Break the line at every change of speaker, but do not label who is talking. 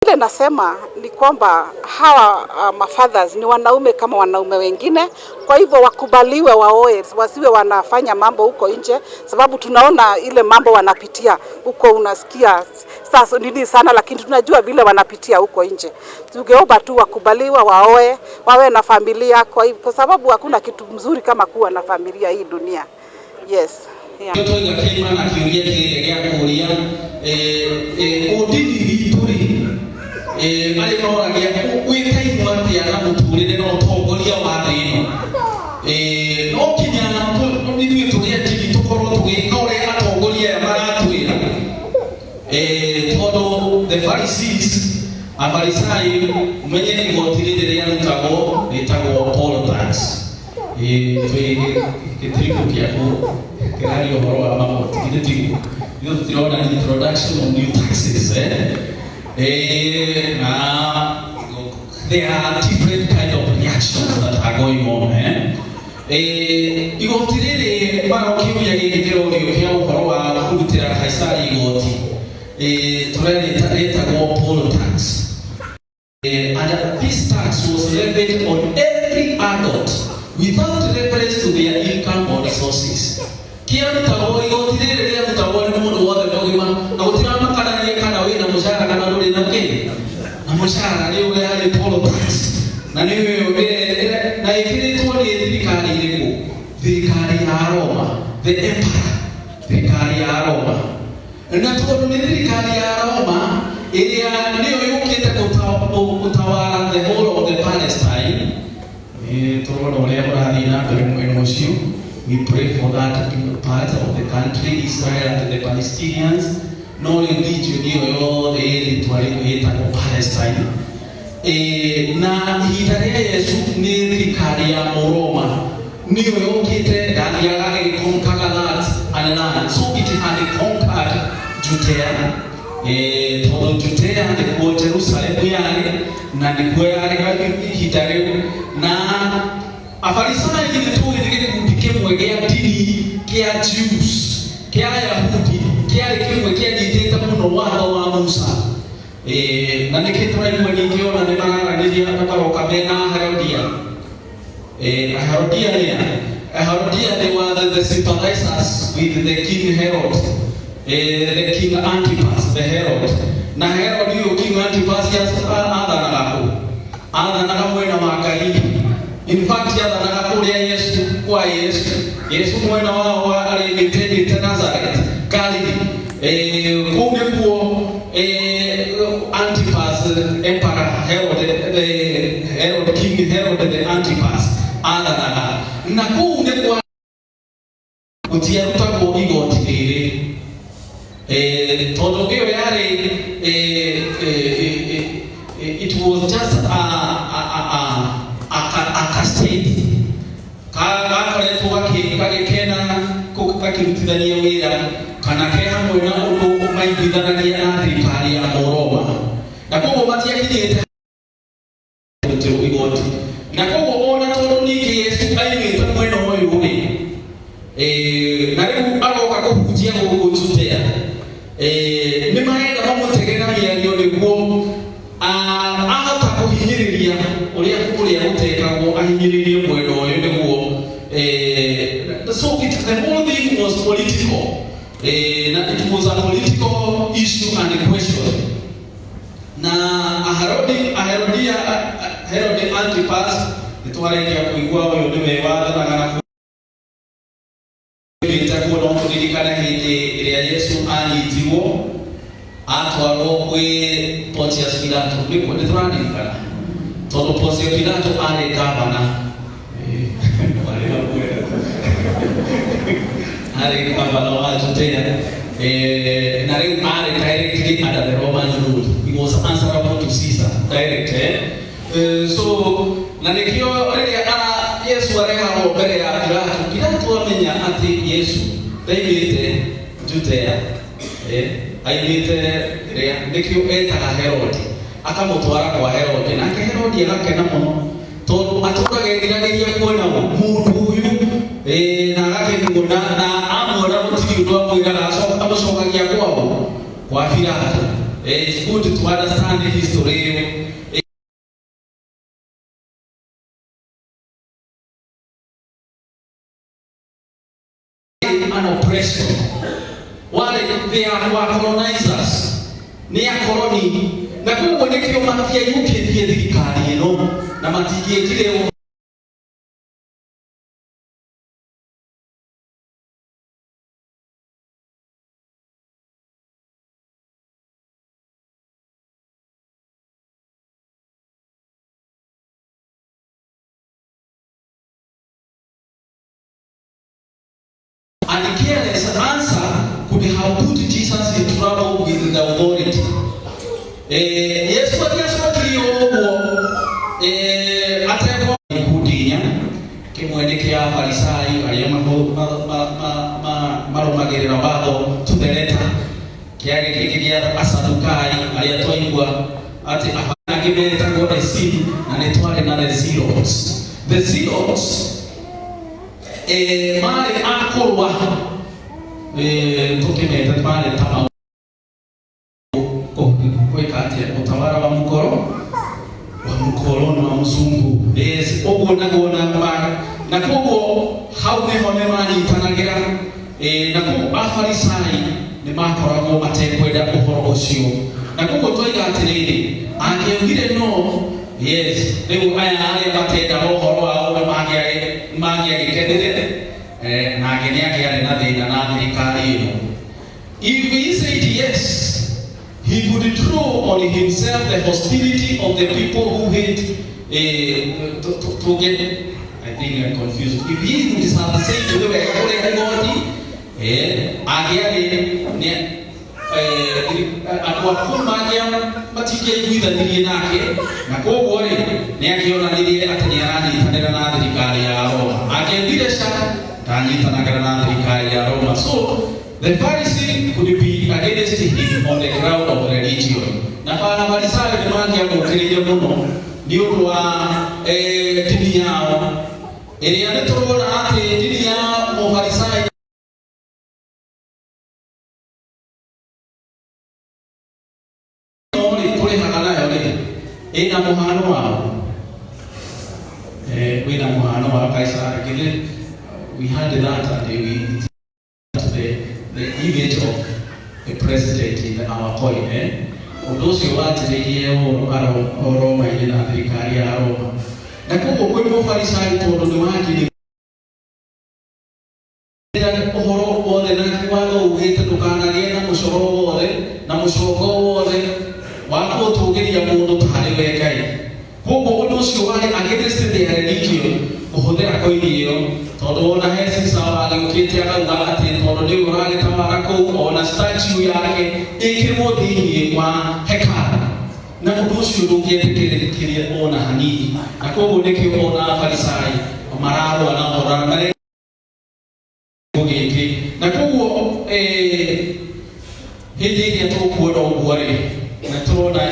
Kile nasema ni kwamba hawa mafathers ni wanaume kama wanaume wengine, kwa hivyo wakubaliwe waoe, wasiwe wanafanya mambo huko nje, sababu tunaona ile mambo wanapitia huko, unasikia sasa nini sana, lakini tunajua vile wanapitia huko nje. Tungeomba tu wakubaliwe waoe, wawe na familia, kwa sababu hakuna kitu mzuri kama kuwa na familia hii dunia. Yes. Yeah.
The Pharisees, Afarisai, mwenye igotiri ya nutago, nitago politics. Kitriku kiako, kirari ohoro ama kitriku. You throw an introduction on new taxes, there are different kind of reactions that are going on, igotiri mara kimu ya gitero ya ohoro wa kutira Kaisari igoti. Poll tax. And this tax was levied on every adult without reference to their income or resources. Kia mtago igotire ya mtago ni mundu wothe ndogima na gutira makana ni kana wina mushara kana nduri na ke na mushara ni ule hali poll tax na ni wewe na ikiritwo ni thirikari iriku thirikari ya Roma, the empire, thirikari ya Roma. Na tuko ni thirikari ya Roma iria niyo yukite kutawala the whole of the Palestine. Tunaona wale wanathi na mbele mwisho. We pray for that part of the country, Israel and the Palestinians. No religion yoyote ile twalikuita kwa Palestine. Na hitaria Yesu ni thirikari ya Roma. Niyo yukite ndani yake conquer that and land. So it had conquered Judea, todo Judea ndikuo Jerusalemu yale na ndikuo yale hitareu na Afarisai ngituri ngikike mwegea dini kia Jews kia Yahudi kia kimwe kia diteta muno wa Musa na nikitwa ni ngiona ne mara ndio atakaroka bena Herodias they were the sympathizers with the King Herod. The King Antipas, the Herod. Na Herod yu King Antipas ya ada nakapo ina magharibi. In fact ya nakapo ya Yesu kwa Yesu mwana wao alimtende Nazareth Galilee. Kungekuwa Antipas Emperor Herod, King Herod the Antipas ada na kungekuwa kutia mtako igotire todo yare it was just a state kale tuwake kena kokakirutithania wira kana ke hamwe na undu maithithanagia na thirikari ya Roma na koguo matiakithite igoti na koguo ona todo niki Yesu aimite mwena uyu na riu agoka kuhunjia gugututea ni maenda mamutegera miario niguo ahota kuhinyiriria uria gutekagwo ahinyiririe mwena uyu niguo so the whole thing was political na it was a political issue and a question na Herod Antipas nitwarekia kuigua uyu niwe wathanaga nitakuwa na kudirikana hindi iria Yesu anyitiwo atwarwo kwi Pontius Pilato niko nituradirikana tondu Pontius Pilato ari gavana ari gavana wa Judea na riu ari directly under the Roman rule. He was answerable to Caesar direct so na nikio Yesu areha mbere ya Pilato amenya ati Yesu ndaimite Judea aimite ria nikio etaga Herod akamutwara kwa Herod na Herod agakena muno tondu atũkagethiragiria kuona mundu uyu na agakĩmũna na amwona mũtigi ũndũ amwĩraga amucokagia kwao kwa Pilato It's good to understand the history. An oppression. Wale they are colonizers. Ni akoloni. Na kwa nĩkĩo matiaiyũkĩtie thirikari ĩno na matingĩekire and the careless answer could have put Jesus in trouble with the authority. Yes, what yes, what you ateko kudinya kimwendekia Farisai aliyema maromagerera bado to the letter kiage kigiria Asadukai aliyatoingwa ati afanya kibeta ngode si na netwale na the zealots. The zealots mali akorwa tukimeta pale tama kwekati utawala wa mkoro na mzungu ogona na kogo haume hone mani tanagira na kogo Afarisai ni makoragwo matekwenda uhoro ucio na kogo toiga atiriri angeugire no yes riu aya ari batenda uhoro wao na magiagikendere na ageniagiare na thina na thirikari ino. If he said yes, he would draw on himself the hostility of the people who hate to get. I think I'm confused. If he would have said to them, matike iguithanirie nake na koguo ri ni akionanirie ati ni aranyitanira na thirikari ya Roma angethire ca ndanyitanagira na thirikari ya Roma. So the Pharisee could be against him on the ground of religion. Na Farisai ni mangiamukiririe muno ni undu wa dini yao iria ni turona ati dini ya Farisai ina muhano wao wina muhano wa Kaisari kile we had that and we the image of the president in our point those who want to hear Roma ina thirikari ya Roma na kwa kwa Farisai todo ni waki ni uhoro wothe na kiwalo ugite tukanagie na mushoro wothe na mushogo wothe wako tugeria mundu tari wekai kogo undu ucio wari against the religion kuhuthira koirio tondu ona hesi sawa agukite agauga ati tondu ni uragitawara kou ona statue yake ikirwo thiini wa hekalu na undu ucio ndungietikiriria ona hanini na kogo nikio ona Farisai mararwa na orana gugiki na kogo hindi iria tukuona uguo ri na turona